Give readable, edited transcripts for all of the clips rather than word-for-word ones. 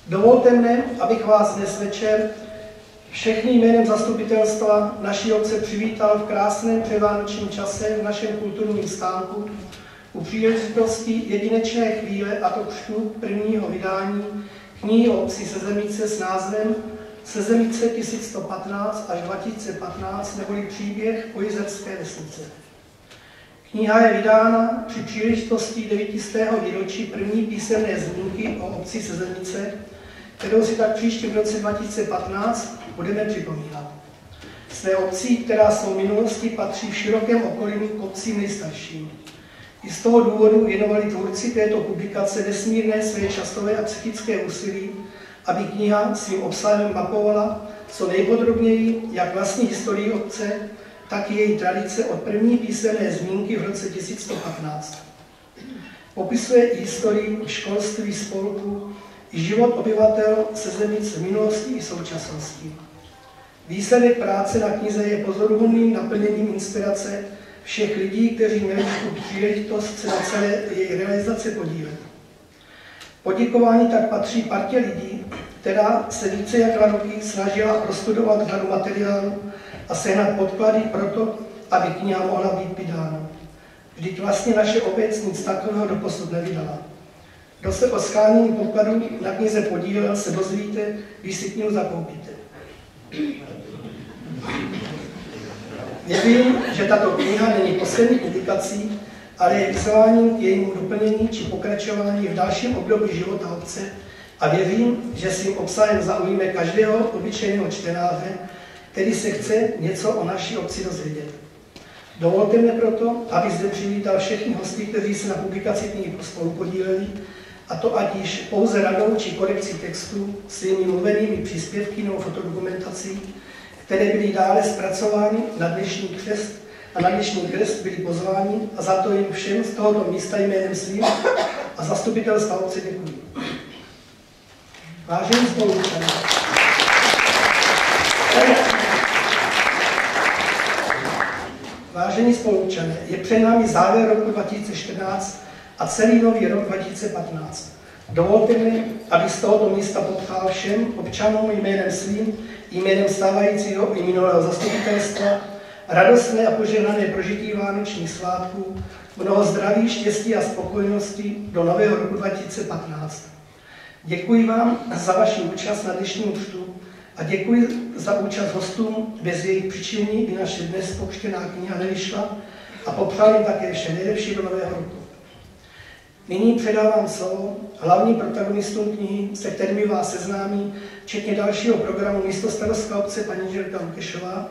Dovolte mne, abych vás dnes večer všechny jménem zastupitelstva naší obce přivítal v krásném předvánočním čase v našem kulturním stánku u příležitosti jedinečné chvíle, a to křtu prvního vydání knihy o obci Sezemice s názvem Sezemice 1115 až 2015, neboli příběh o jizerské vesnice. Kniha je vydána při příležitosti 900. výročí první písemné zmínky o obci Sezemice, kterou si tak příští v roce 2015 budeme připomínat. Jsme obcí, která svou minulostí patří v širokém okolí k obcím nejstarším. I z toho důvodu věnovali tvůrci této publikace nesmírné své časové a psychické úsilí, aby kniha svým obsahem mapovala co nejpodrobněji jak vlastní historii obce, tak i její tradice od první písemné zmínky v roce 1115. Popisuje i historii školství, spolku, i život obyvatel Sezemic v minulosti i současnosti. Výsledek práce na knize je pozoruhodným naplněním inspirace všech lidí, kteří měli tu příležitost se na celé její realizaci podílet. Poděkování tak patří partě lidí, která se více jak 2 roky snažila prostudovat řadu materiálů a sehnat podklady pro to, aby kniha mohla být vydána. Vždyť vlastně naše obec nic takového doposud nevydala. Kdo se o shánění podkladů na knize podílel, se dozvíte, když si knihu zakoupíte. Věřím, že tato kniha není poslední publikací, ale je vyzváním k jejímu doplnění či pokračování v dalším období života obce a věřím, že svým obsahem zaujme každého obyčejného čtenáře, který se chce něco o naší obci dozvědět. Dovolte mi proto, aby zde přivítal všechny hosty, kteří se na publikaci knihy spolu podíleli, a to ať již pouze radou či korekcí textu, svými mluvenými příspěvky nebo fotodokumentací, které byly dále zpracovány na dnešní křest a na dnešní křest byli pozváni, a za to jim všem z tohoto místa jménem svým a zastupitelstva obce děkuji. Vážení spoluobčané, vážení spoluobčané, je před námi závěr roku 2014 a celý nový rok 2015. Dovolte mi, abych z tohoto místa popřál všem občanům jménem svým, jménem stávajícího i minulého zastupitelstva radostné a požehnané prožití vánočních svátků, mnoho zdraví, štěstí a spokojenosti do nového roku 2015. Děkuji vám za vaši účast na dnešním křtu a děkuji za účast hostům, bez jejich přičinění by naše dnes pokřtěná kniha nevyšla, a popřál jim také vše nejlepší do nového roku. Nyní předávám slovo hlavním protagonistům knihy, se kterými vás seznámí, včetně dalšího programu místostarostka obce paní Žilka Lukešová,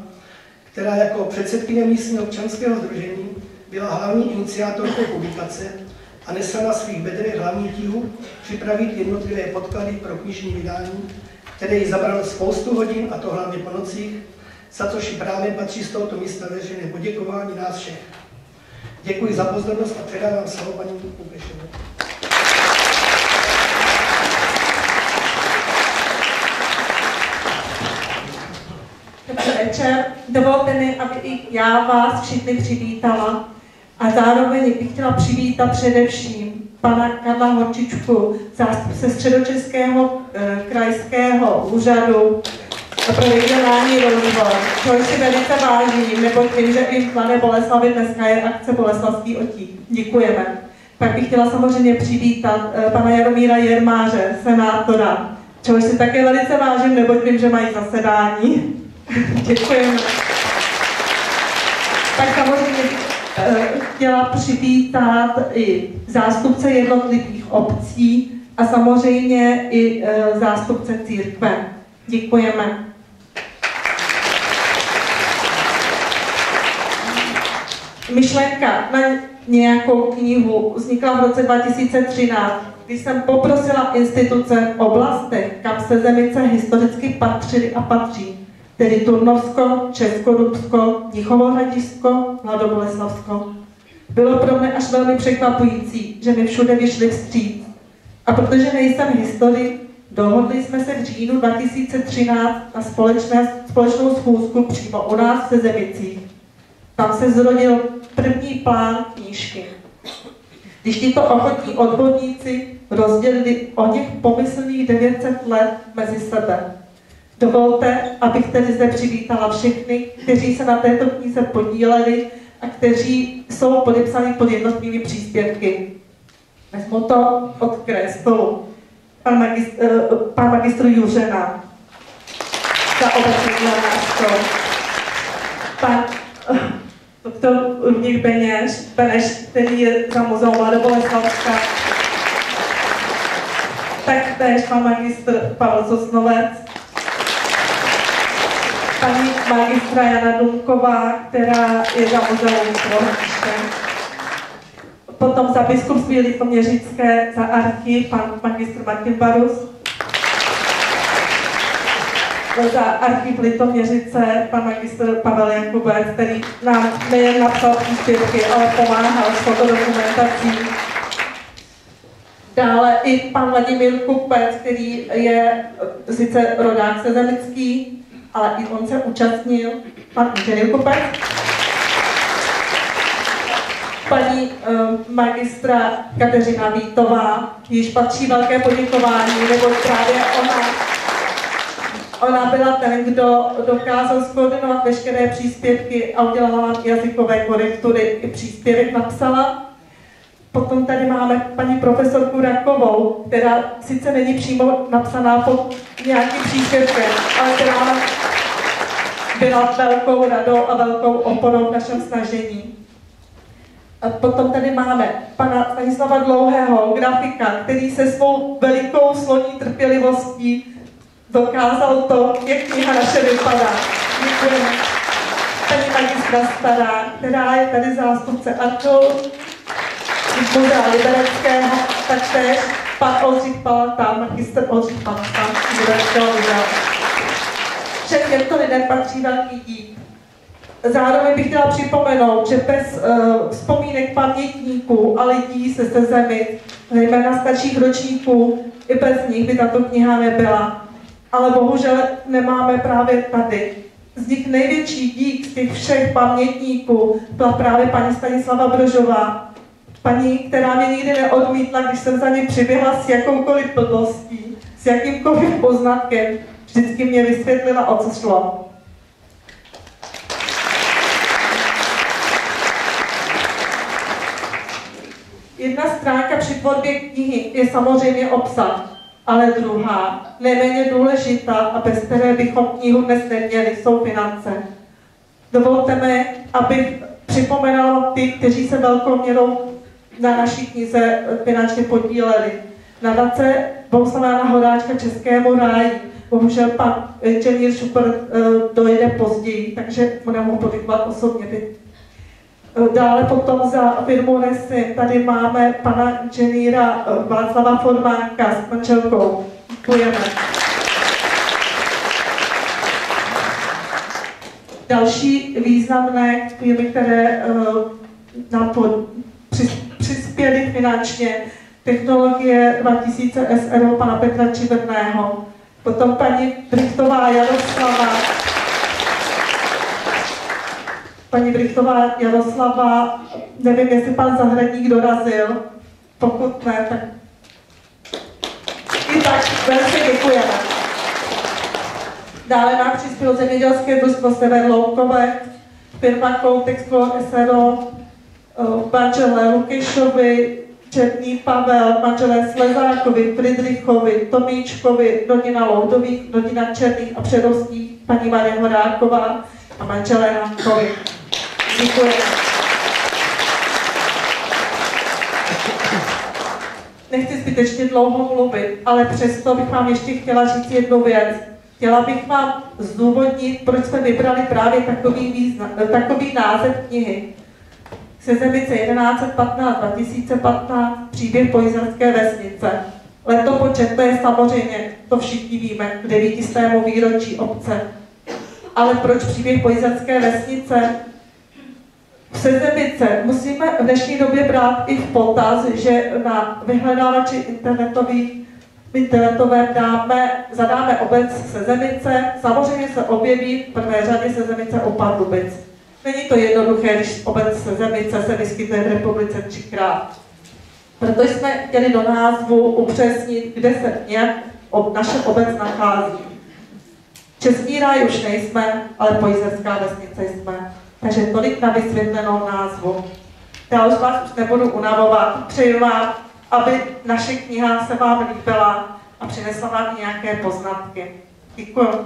která jako předsedkyně místního občanského sdružení byla hlavní iniciátorkou publikace a nesla na svých bedrech hlavní tíhu připravit jednotlivé podklady pro knižní vydání, které jí zabralo spoustu hodin, a to hlavně po nocích, za což i právě patří z tohoto místa veřejné poděkování nás všech. Děkuji za pozornost a předávám slovo paní Lukešové. Dobrý večer. Dovolte mi, aby i já vás všichni přivítala a zároveň bych chtěla přivítat především pana Karla Horčičku, zástupce Středočeského krajského úřadu pro regionální rozvoj, což si velice vážím, neboť vím, že i v Mladé Boleslavi dneska je akce Boleslavský otík. Děkujeme. Pak bych chtěla samozřejmě přivítat pana Jaromíra Jermáře, senátora, čehož si také velice vážím, neboť vím, že mají zasedání. Děkujeme. Tak samozřejmě chtěla přivítat i zástupce jednotlivých obcí a samozřejmě i zástupce církve. Děkujeme. Myšlenka na nějakou knihu vznikla v roce 2013, kdy jsem poprosila instituce v oblastech, kam Sezemice historicky patřily a patří, tedy Turnovsko, Českodubsko, Mnichovohradisko, Mladoboleslavsko. Bylo pro mě až velmi překvapující, že mi všude vyšli vstříc. A protože nejsem historik, dohodli jsme se v říjnu 2013 na společnou schůzku přímo u nás v Sezemicích. Tam se zrodil první plán knížky. Když tito ochotní odborníci rozdělili o něch pomyslných 900 let mezi sebe. Dovolte, abych tedy zde přivítala všechny, kteří se na této knize podíleli a kteří jsou podepsaní pod jednotlivými příspěvky. Vezmu to od kraje stolu. Pan magistr Juřena za obecní nářko. Pan doktor Luděk Beneš, který je za muzeum Mladoboleslavska. Taktéž pan magistr Pavel Sosnovec. Paní magistra Jana Dumková, která je za muzeum Krohniště. Potom za biskupství Litoměřické, za archiv, pan magistr Martin Barus. Za archiv Litoměřice, pan magistr Pavel Jakubec, který nám nejen napsal příspěvky, ale pomáhal s fotodokumentací. Dále i pan Vladimír Kupec, který je sice rodák sezemický, ale i on se účastnil. Pan inženýr Kupec. Paní magistra Kateřina Vítová, již patří velké poděkování, neboť právě ona byla ten, kdo dokázal skoordinovat veškeré příspěvky a udělala nám jazykové korektury, i příspěvek napsala. Potom tady máme paní profesorku Rakovou, která sice není přímo napsaná pod nějakým příspěvkem, ale která byla velkou radou a velkou oporou v našem snažení. A potom tady máme pana Stanislava Dlouhého, grafika, který se svou velikou sloní trpělivostí dokázal to, jak kniha naše vypadá. Děkujeme. Paní magistra Stará, která je tady zástupce archeologů z Muzea Libereckého, taktéž pan Oldřich Palata, magistr Oldřich Palata z Libereckého muzea. Všem těmto lidem patří velký dík. Zároveň bych chtěla připomenout, že bez vzpomínek pamětníků a lidí se Sezemic, zejména starších ročníků, i bez nich by tato kniha nebyla. Ale bohužel nemáme právě tady. Z nich největší dík z těch všech pamětníků byla právě paní Stanislava Brožová. Paní, která mě nikdy neodmítla, když jsem za ní přiběhla s jakoukoliv blbostí, s jakýmkoliv poznatkem. Vždycky mě vysvětlila, o co šlo. Jedna stránka při tvorbě knihy je samozřejmě obsah, ale druhá, neméně důležitá a bez které bychom knihu dnes neměli, jsou finance. Dovolte mi, abych připomenula ty, kteří se velkou měrou na naší knize finančně podíleli. Nadace Bohuslava Jana Horáčka Českému ráji. Bohužel pan inženýr Šupr dojde později, takže mu nemohu poděkovat osobně. Dále potom za firmu Resim tady máme pana inženýra Václava Formánka s manželkou. Děkujeme. Další významné firmy, které nám přispěly finančně, Technologie 2000 SRO pana Petra Čiverného, potom paní Brichtová Jaroslava. Paní Brichtová Jaroslava, nevím, jestli pan Zahradník dorazil, pokud ne, tak i tak velice děkujeme. Dále nám přispělo zemědělské družstvo Sever Loukové, firma Coutexplore SRO, manželé Lukešovi, Černý Pavel, manželé Slezákovi, Fridrichovi, Tomíčkovi, rodina Loudových, rodina Černých a Přerovských, paní Marie Horáková a manželé Hankovi. Děkujeme. Nechci zbytečně dlouho mluvit, ale přesto bych vám ještě chtěla říct jednu věc. Chtěla bych vám zdůvodnit, proč jsme vybrali právě takový název knihy. Sezemice 1115-2015, příběh Pojizerské vesnice. Letopočet, to je samozřejmě, to všichni víme, k 900. výročí obce. Ale proč příběh Pojizerské vesnice? V Sezemice musíme v dnešní době brát i v potaz, že na vyhledávači internetovém zadáme obec Sezemice, samozřejmě se objeví v prvé řadě Sezemice u Pardubic. Není to jednoduché, když obec Sezemice se vyskytuje v republice 3krát. Proto jsme chtěli do názvu upřesnit, kde se nějak naše obec nachází. Český ráj už nejsme, ale Pojzerská vesnice jsme. Takže tolik na vysvětlenou názvu. Já už vás už nebudu unavovat. Přeju vám, aby naše kniha se vám líbila a přinesla vám nějaké poznatky. Děkuji.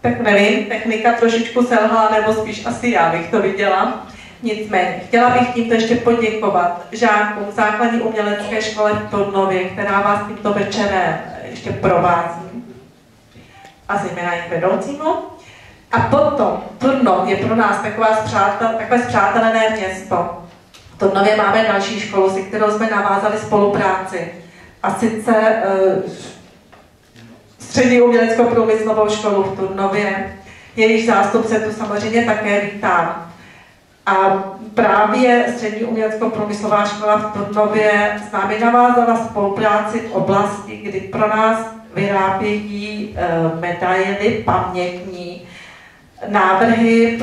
Tak nevím, technika trošičku selhala, nebo spíš asi já bych to viděla. Nicméně, chtěla bych tímto ještě poděkovat žákům základní umělecké škole v Turnově, která vás tímto večerem ještě provází. A zejména jejich vedoucímu. A potom Turnov je pro nás takové spřátelené město. V Turnově máme další školu, se kterou jsme navázali spolupráci. A sice Střední umělecko-průmyslovou školu v Turnově. Jejíž zástupce tu samozřejmě také vítám. A právě Střední umělecko-průmyslová škola v Turnově s námi navázala spolupráci v oblasti, kdy pro nás vyrábějí medaily pamětní. Návrhy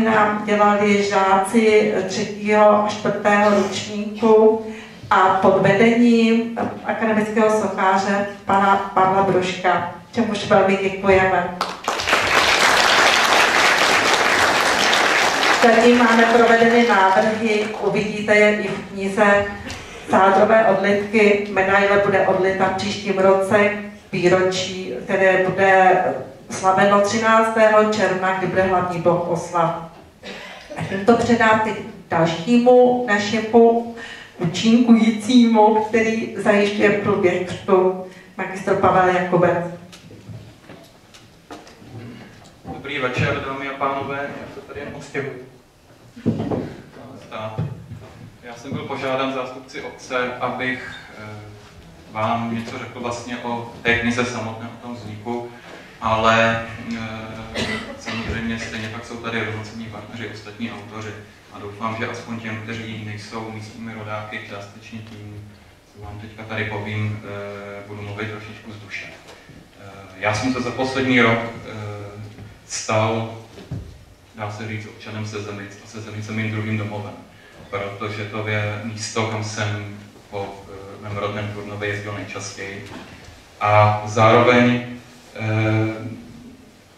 nám dělali žáci 3. a 4. ročníku a pod vedením akademického sochaře pana Pavla Bruška, čemuž velmi děkujeme. Zatím máme provedeny návrhy, uvidíte je i v knize Sádrové odlitky. Medaile bude odlita v příštím roce, výročí, které bude slaveno 13. června, kdy bude hlavní boh oslav. A tímto předám teď dalšímu našemu účinkujícímu, který zajišťuje průběh křtu, magistr Pavel Jakubec. Dobrý večer, dámy a pánové, já se tady jen odstěhuji. Já jsem byl požádán zástupci obce, abych vám něco řekl vlastně o té knize samotné, o tom vzniku, ale samozřejmě stejně tak jsou tady rovnocení partneři, ostatní autoři. A doufám, že aspoň těm, kteří nejsou místními rodáky, částečně tím, co vám teďka tady povím, budu mluvit trošičku z duše. Já jsem se za poslední rok stal, dá se říct, občanem Sezemic a Sezemic je mým druhým domovem, protože to je místo, kam jsem po mém rodném Turnově jezdil nejčastěji. A zároveň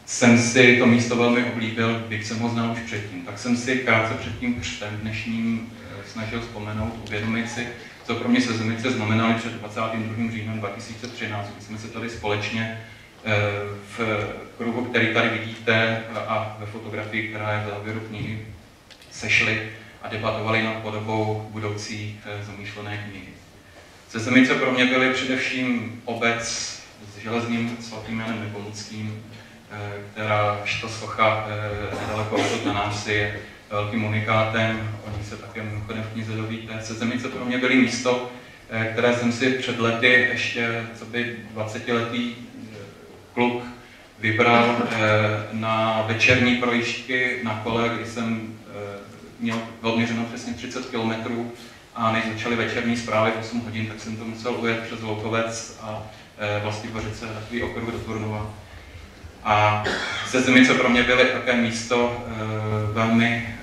jsem si to místo velmi oblíbil, když jsem ho znal už předtím. Tak jsem si krátce před tím křtem dnešním snažil vzpomenout, uvědomit si, co pro mě Sezemice znamenaly před 22. říjnem 2013, kdy jsme se tady společně v kruhu, který tady vidíte, a ve fotografii, která je v závěru knihy, sešli a debatovali nad podobou budoucí zamýšlené knihy. Sezemice pro mě byly především obec s železným svatým Janem Nepomuckým, která to socha nedaleko od na návsi je velkým unikátem, o ní se také mimochodem v knize dovíte. Sezemice pro mě byly místo, které jsem si před lety ještě co by 20letý kluk vybral na večerní projížďky na kole, kdy jsem měl odměřeno přesně 30 km a než začaly večerní zprávy v 8 hodin, tak jsem to musel ujet přes Loukovec a Vlastibořice, takový okruh do Turnova. A Sezemice pro mě byly také místo velmi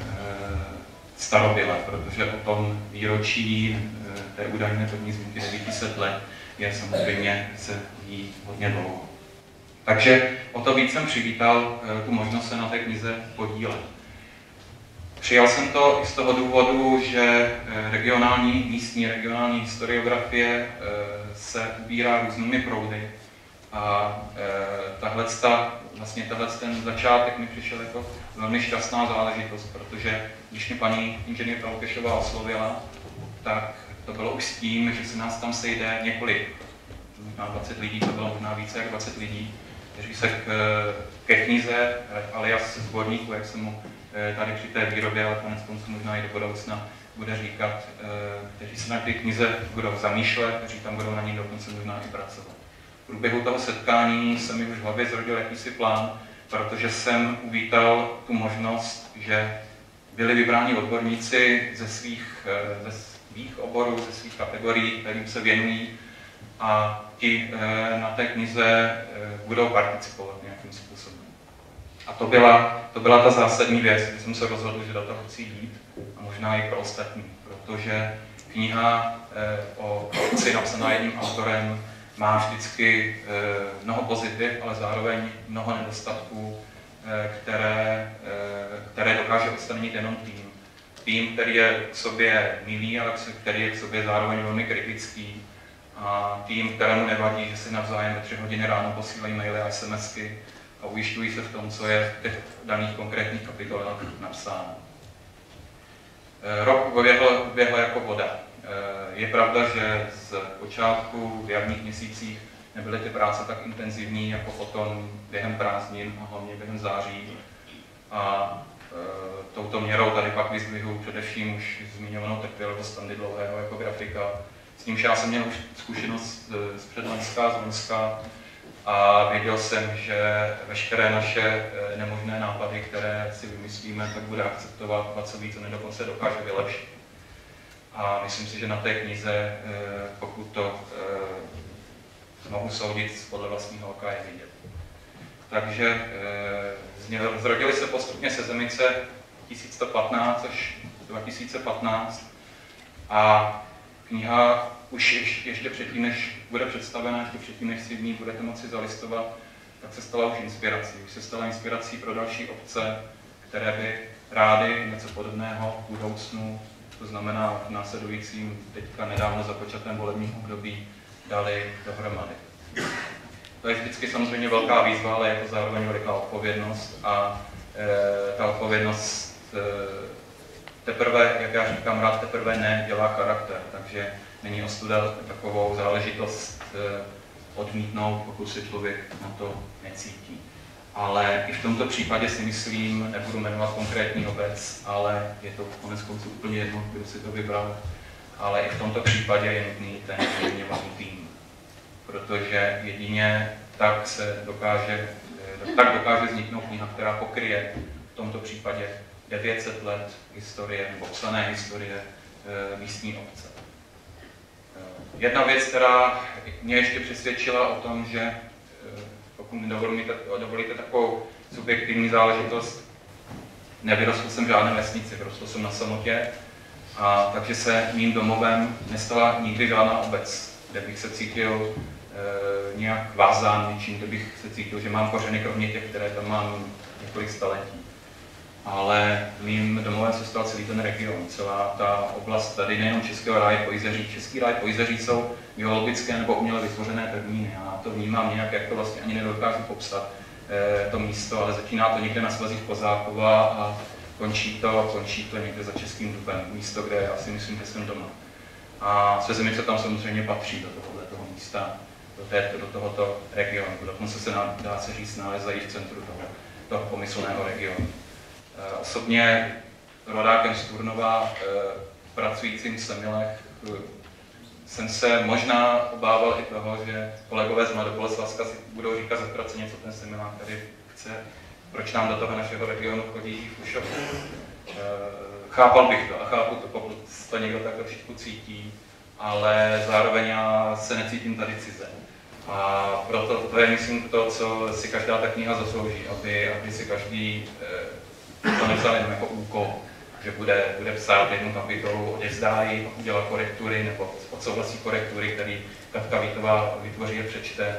starobylé, protože o tom výročí té údajné první zmínky 900 let je samozřejmě se ví hodně dlouho. Takže o to víc jsem přivítal tu možnost se na té knize podílet. Přijal jsem to i z toho důvodu, že místní regionální historiografie se ubírá různými proudy. A vlastně ten začátek mi přišel jako velmi šťastná záležitost, protože když mě paní inženýrka Lukešová oslovila, tak to bylo už s tím, že se nás tam sejde několik, možná 20 lidí, to bylo možná více jak 20 lidí, kteří se ke knize, alias sborníku, jak jsem mu tady při té výrobě, ale konec konců možná i do budoucna bude říkat, kteří se na té knize budou zamýšlet, kteří tam budou na ní dokonce možná i pracovat. V průběhu toho setkání se mi už v hlavě zrodil jakýsi plán, protože jsem uvítal tu možnost, že byli vybráni odborníci ze svých oborů, ze svých kategorií, kterým se věnují, a ti na té knize budou participovat nějakým způsobem. A to byla ta zásadní věc, kdy jsem se rozhodl, že do toho chci jít, a možná i pro ostatní, protože kniha o obci napsaná jedním autorem má vždycky mnoho pozitiv, ale zároveň mnoho nedostatků, které dokáže odstranit jenom tým. Tým, který je k sobě milý, ale který je k sobě zároveň velmi kritický. A tým, kterému nevadí, že si navzájem ve 3 hodiny ráno posílají maily a SMSky a ujišťují se v tom, co je v těch daných konkrétních kapitolách napsáno. Rok běhl jako voda. Je pravda, že z počátku v jarních měsících nebyly ty práce tak intenzivní jako potom během prázdnin a hlavně během září. A touto měrou tady pak vyzdvihuji především už zmiňovanou trpělivost Standy Dlouhého jako grafika. S nímž já jsem měl už zkušenost z předloňska, z loňska a věděl jsem, že veškeré naše nemožné nápady, které si vymyslíme, tak bude akceptovat a co víc, ne dokonce dokáže vylepšit. A myslím si, že na té knize, pokud to mohu soudit podle vlastního oka, je vidět. Takže zrodily se postupně Sezemice 1115 až 2015 a kniha už ještě předtím, než bude představena, ještě předtím, než si v ní budete moci zalistovat, tak se stala už inspirací. Už se stala inspirací pro další obce, které by rády něco podobného v budoucnu, to znamená v následujícím teďka nedávno započatém volebním období, dali dohromady. To je vždycky samozřejmě velká výzva, ale je to zároveň veliká odpovědnost a ta odpovědnost teprve, jak já říkám rád, teprve ne dělá charakter, takže není ostuda takovou záležitost odmítnout, pokud se člověk na to necítí. Ale i v tomto případě si myslím, nebudu jmenovat konkrétní obec, ale je to konec konců úplně jedno, kdo si to vybral, ale i v tomto případě je nutný ten vyměňovaný tým. Protože jedině tak dokáže vzniknout kniha, která pokryje v tomto případě 900 let historie, nebo psané historie místní obce. Jedna věc, která mě ještě přesvědčila o tom, že pokud mi dovolíte takovou subjektivní záležitost, nevyrostl jsem v žádné vesnici, vyrostl jsem na samotě, a takže se mým domovem nestala nikdy žádná obec, kde bych se cítil nějak vázán něčím, kde bych se cítil, že mám kořeny kromě těch, které tam mám několik staletí. Ale mým domovem se stal celý ten region, celá ta oblast tady, nejenom Českého ráje Pojzeří. Český ráj Pojzeří jsou geologické nebo uměle vytvořené pevniny. Já to vnímám nějak, jak to vlastně ani nedokážu popsat, to místo, ale začíná to někde na svazích Kozákova a končí to někde za Českým Dubem, místo, kde já si myslím, že jsem doma. A Sezemice tam samozřejmě patří do tohoto místa, do tohoto regionu. Dokonce se dá se říct, nalézají v centru toho pomyslného regionu. Osobně rodákem z Turnova, pracujícím v Semilech, jsem se možná obával i toho, že kolegové z Mladoboleslavska si budou říkat zatraceně, co ten Semilák tady chce, proč nám do toho našeho regionu chodí Fušov. Chápal bych to a chápu to, pokud to někdo tak trošičku cítí, ale zároveň já se necítím tady cize. A proto to je, myslím, to, co si každá ta kniha zaslouží, aby si každý to nevzal jenom jako úkol, že bude psát jednu kapitolu, odevzdá ji, udělá korektury nebo odsouhlasí korektury, který Katka Vítová vytvoří a přečte,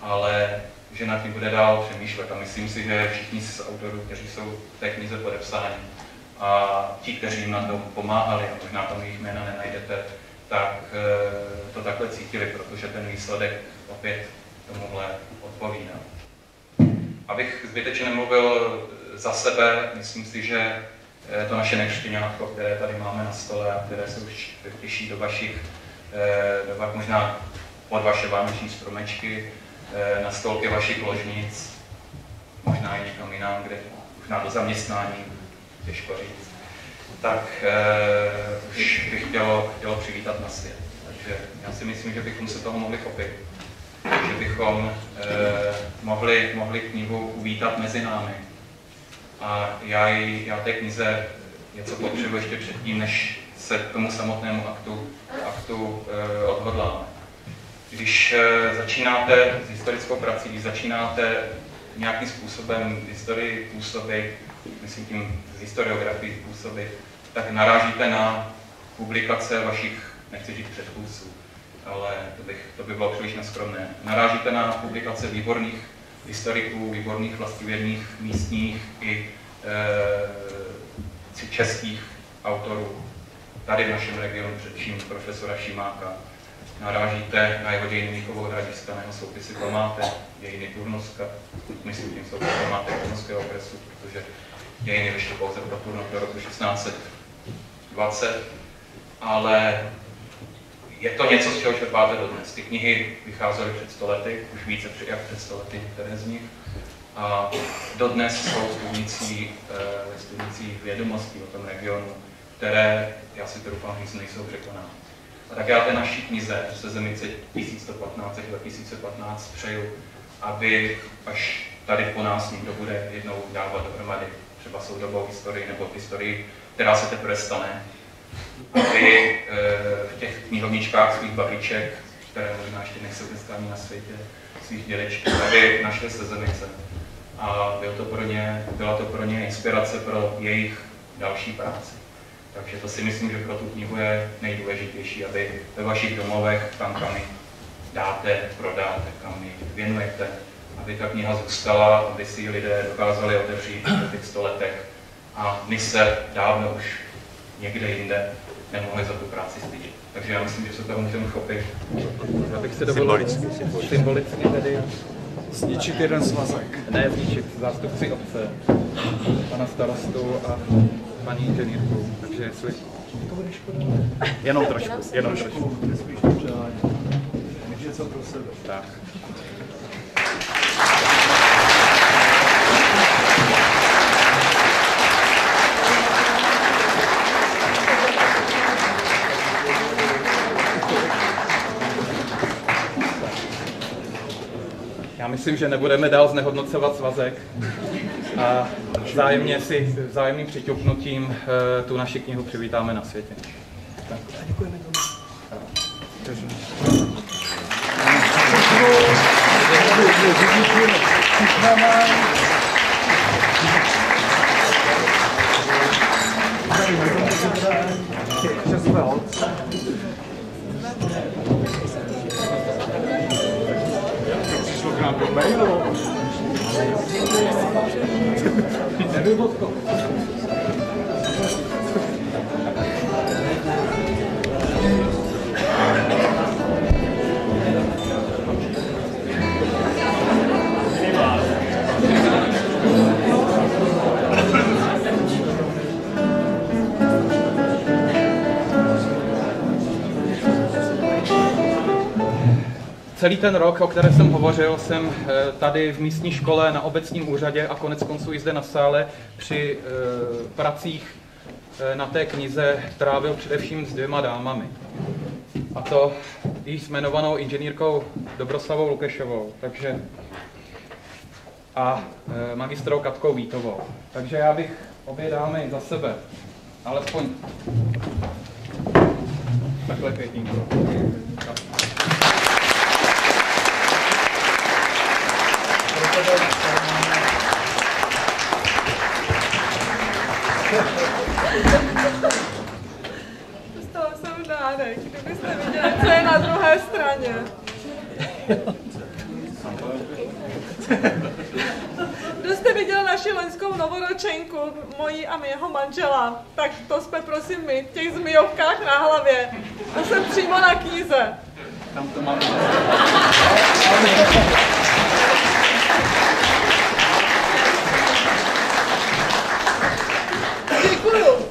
ale že nad tím bude dál přemýšlet. A myslím si, že všichni z autorů, kteří jsou v té knize podepsáni a ti, kteří jim na tom pomáhali, a možná tam jejich jména nenajdete, tak to takhle cítili, protože ten výsledek opět tomuhle odpovídá. Abych zbytečně nemluvil za sebe, myslím si, že to naše neštěňátko, které tady máme na stole a které se už těší do vašich, možná pod vaše vánoční stromečky, na stolky vašich ložnic, možná i někam jinam, kde možná do zaměstnání, těžko říct, tak už bych chtělo přivítat na svět. Takže já si myslím, že bychom se toho mohli chopit, že bychom mohli knihu uvítat mezi námi. A já té knize něco potřebuji ještě předtím, než se k tomu samotnému aktu odhodláme. Když začínáte s historickou prací, když začínáte nějakým způsobem historii působit, myslím tím z historiografii působit, tak narážíte na publikace vašich, nechci říct předchůdců, ale to by bylo příliš neskromné. Narážíte na publikace výborných historiků, výborných vlastivědných místních i českých autorů, tady v našem regionu, především profesora Šimáka. Narážíte na jeho dějiny Míchovou Hradiska, na jeho soupisy památek, dějiny Turnovska, myslím tím soupisy památek Turnovského okresu, protože dějiny vyšly pouze pro Turnov do roku 1620, ale je to něco, z čeho čerpáte dodnes. Ty knihy vycházely před 100 lety, už více jak před 100 lety, některé z nich, A dodnes jsou studnicí vědomostí o tom regionu, které, já si to doufám říct, nejsou překonány. A tak já té naší knize Sezemice 1115 až 2015 přeju, aby až tady po nás někdo bude jednou dávat dohromady třeba soudobou historii nebo historii, která se teprve stane, aby v těch knihovničkách svých babiček, které možná ještě nejsou dneska ani na světě, svých dědečků, aby našly Sezemice. A byla to pro ně inspirace pro jejich další práci. Takže to si myslím, že pro tu knihu je nejdůležitější, aby ve vašich domovech, tam, kam ji dáte, prodáte, kam ji věnujete, aby ta kniha zůstala, aby si ji lidé dokázali otevřít v těch 100 letech a my se dávno už někde jinde nemohli za tu práci stydět. Takže já myslím, že se toho můžeme chopit. Já bych se dovolil symbolicky tedy zničit jeden svazek. Ne zničit, zástupci obce, pana starostu a paní inženýrku. Takže jestli... To bude škoda. Jenom trošku. Nesmíš to přehánět. Něco pro sebe. Tak. Já myslím, že nebudeme dál znehodnocovat svazek a vzájemným přiťuknutím tu naši knihu přivítáme na světě. Tak. Děkujeme tomu. Přišlo k nám do mailu. Nevyvodko. Celý ten rok, o kterém jsem hovořil, jsem tady v místní škole, na obecním úřadě a konec konců i zde na sále při pracích na té knize trávil především s 2 dámami. A to již jmenovanou inženýrkou Dobroslavou Lukešovou a magistrou Katkou Vítovou. Takže já bych obě dámy za sebe, alespoň takhle pětínko. Dostala jsem dárek, kdybyste viděli, co je na druhé straně. Kdo jste viděl naši loňskou novoročenku, mojí a mého manžela, tak to jsme prosím my, v těch zmijovkách na hlavě. To jsem přímo na knize. Tam to máme. Děkuju.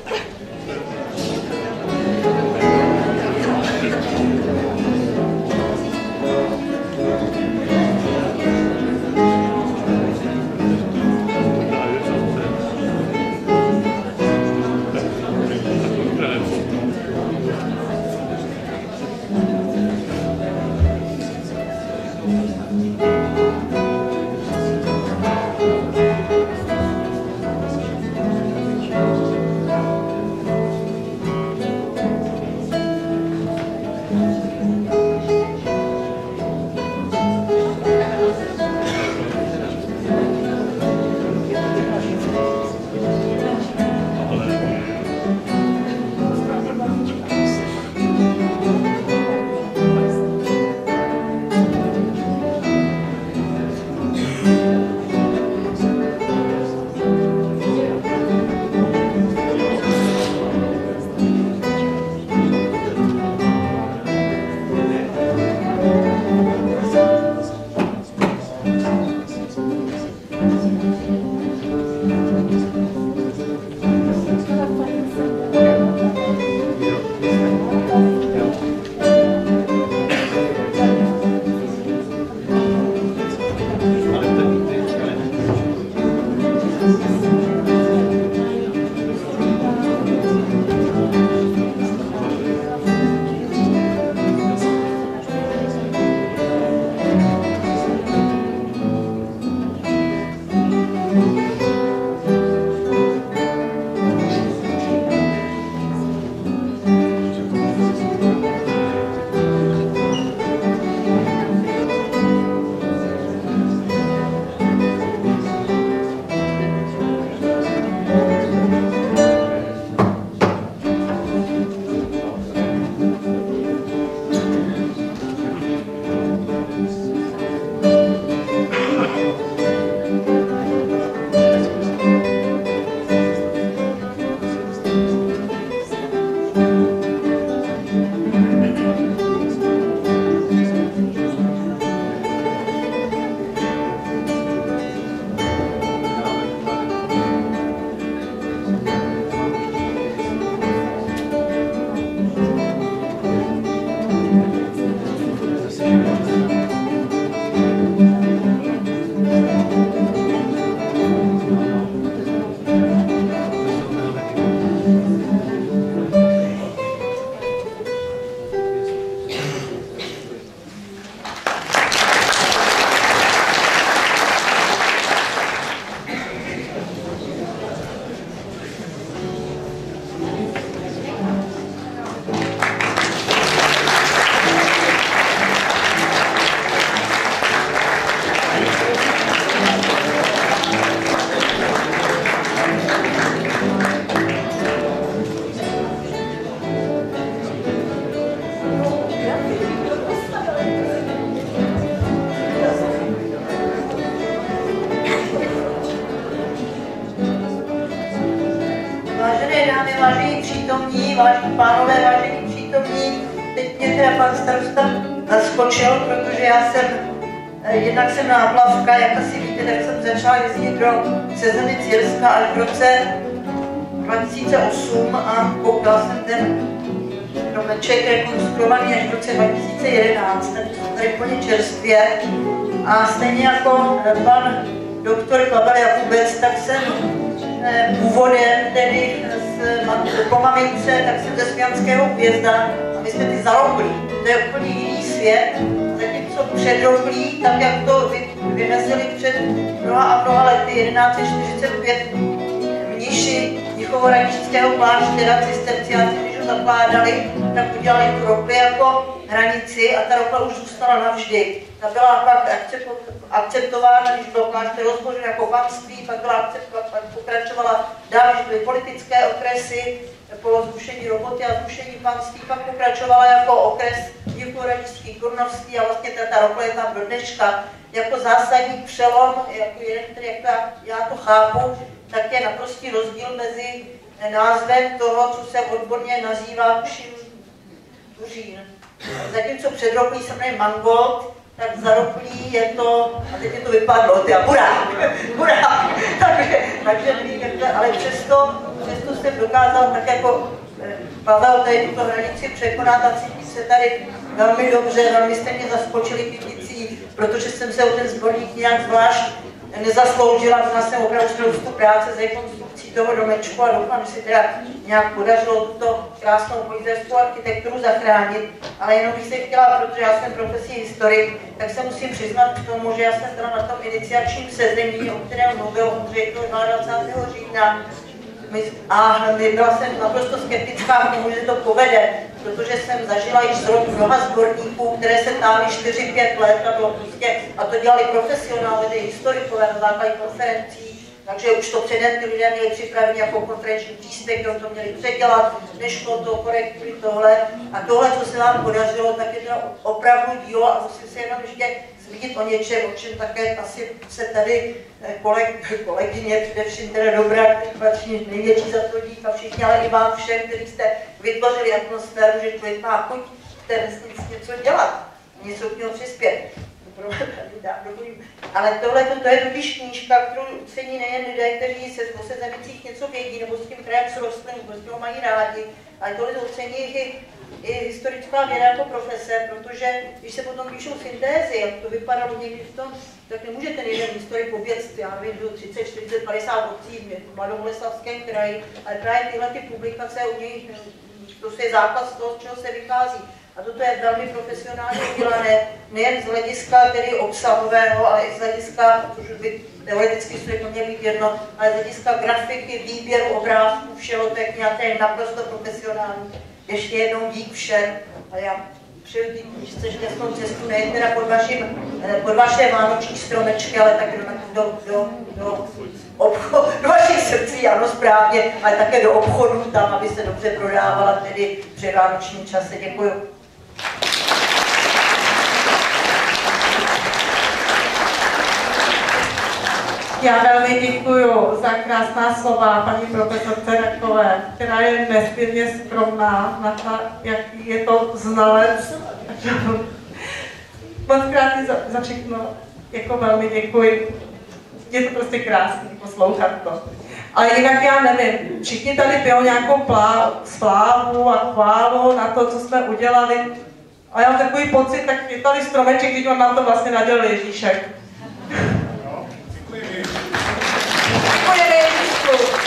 vážení pánové, vážení přítomní. Teď mě teda pan starosta zaskočil, protože já jsem, jednak jsem náplavka, jak asi víte, tak jsem začala jezdit do Sezemic Jirska až v roce 2008 a koukala jsem ten domeček rekonstruovaný až v roce 2011, takže jsem tady plně čerstvě. A stejně jako pan doktor Pavel Jakubec, tak jsem původem tedy po mamince, tak jsem ze Smijanského Újezda a my jsme ty Zaloklí. To je úplně jiný svět. Zatímco předroklí, tak jak to vymezili před mnoha lety, 1145 mniši Mnichovo-Raničského kláštera, cisterciáci, když ho zakládali, tak udělali tu Rokli jako hranici a ta Rokla už zůstala navždy. Ta byla pak akceptována, když bylo klášter rozbořen jako panství, pak pokračovala dál, když byly politické okresy, po zrušení roboty a zrušení panství, pak pokračovala jako okres Mnichovo-Raničských Kurnovství a vlastně ta Rokla je tam do dneška. Jako zásadní přelom, jako jeden, který já to chápu, tak je naprostý rozdíl mezi názvem toho, co se odborně nazývá Tuřín. Zatímco předroklí se jmenuje Mangold, tak za roklí je to, a teď mi to vypadlo, teda burák, takže ale přesto jsem dokázal tak jako Pavel tady tuto hranici překonat a cítí se tady velmi dobře, velmi jste mě zaskočili kriticí, protože jsem se o ten sborník nějak zvlášť nezasloužila, měla jsem opravdu spoustu práce za rekonstrukcí toho domečku a doufám, že si teda nějak podařilo tuto krásnou mojzerskou architekturu zachránit. Ale jenom bych se chtěla, protože já jsem profesí historik, tak se musím přiznat k tomu, že já jsem byla na tom iniciačním sezení, o kterém mluvil Ondřej 22. října. A byla jsem naprosto skeptická k tomu, že to povede, protože jsem zažila již zrod mnoha sborníků, které se táhly 4-5 let a to dělali profesionálové, historikové na základě konferencí, takže už to předem ty lidé měli připraveni jako konferenční příspěvek, to měli předělat, nešlo to korektury tohle. A tohle, co se vám podařilo, tak je to opravdu dílo a musím se jenom ještě zmínit o něčem, o čem také asi se tady kolegyně, především teda Dobrá, který patří největší za to dík a všichni, ale i vám všem, kteří jste vytvořili atmosféru, že člověk má chuť v té vesnici něco dělat, něco k němu přispět. Ale tohle to je totiž knížka, kterou cení nejen lidé, kteří se o Sezemicích něco vědí, nebo s tím krajem srostlým, prostě ho mají rádi, ale tohle to ocení i historická věda jako profese, protože když se potom píšou syntézy, jak to vypadalo někdy v tom, tak nemůže ten jeden historik oběct, já nevím, 30, 40, 50 obcí v Mladoboleslavském kraji, ale právě tyhle ty publikace u něj, to je základ z toho, z čeho se vychází. A toto je velmi profesionálně udělané, nejen z hlediska tedy obsahového, ale i z hlediska, což by teoreticky se to mělo být jedno, ale z hlediska grafiky, výběru obrázků, všeho, to je nějaké naprosto profesionální. Ještě jednou dík všem a já přeju ty knížce šťastnou cestu, nejen teda pod vaše vánoční stromečky, ale také do vašich srdcí, ano správně, ale také do obchodu tam, aby se dobře prodávala tedy při vánočním čase. Děkuju. Já velmi děkuji za krásná slova paní profesorce Rakové, která je nesmírně skromná na to, jaký je to znalec. Moc krát za všechno jako velmi děkuji. Je to prostě krásný poslouchat to. Ale jinak já nevím, všichni tady pijou nějakou slávu a chválu na to, co jsme udělali. A já mám takový pocit, tak je tady stromeček, když on nám to vlastně nadělal Ježíšek. Děkujeme Ježíšku.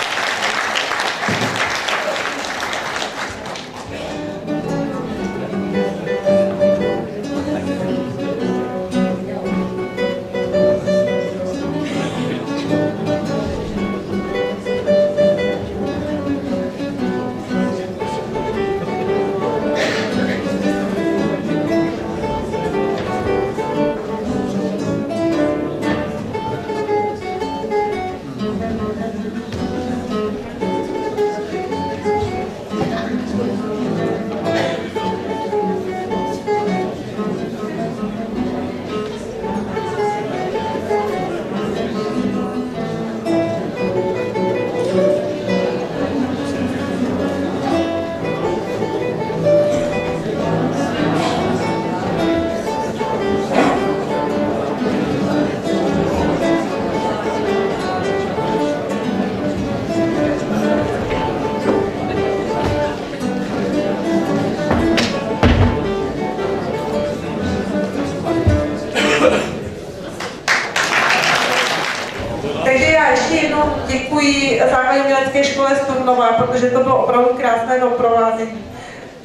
ještě jednou děkuji základní umělecké škole z Turnova, protože to bylo opravdu krásné doprovázení.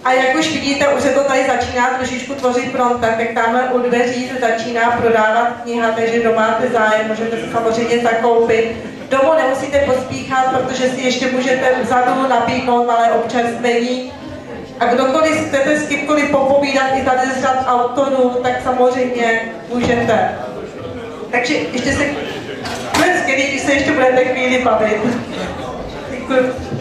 A jak už vidíte, už se to tady začíná trošičku tvořit fronta, tak tamhle u dveří se začíná prodávat kniha, takže kdo máte zájem, můžete se samozřejmě zakoupit. Domů nemusíte pospíchat, protože si ještě můžete vzadu nabídnout malé občerstvení. A kdokoliv chcete s kýmkoliv popovídat i tady z řad autorů, tak samozřejmě můžete. Takže ještě se... Bude skvělý, když se ještě budete chvíli bavit. Děkuji.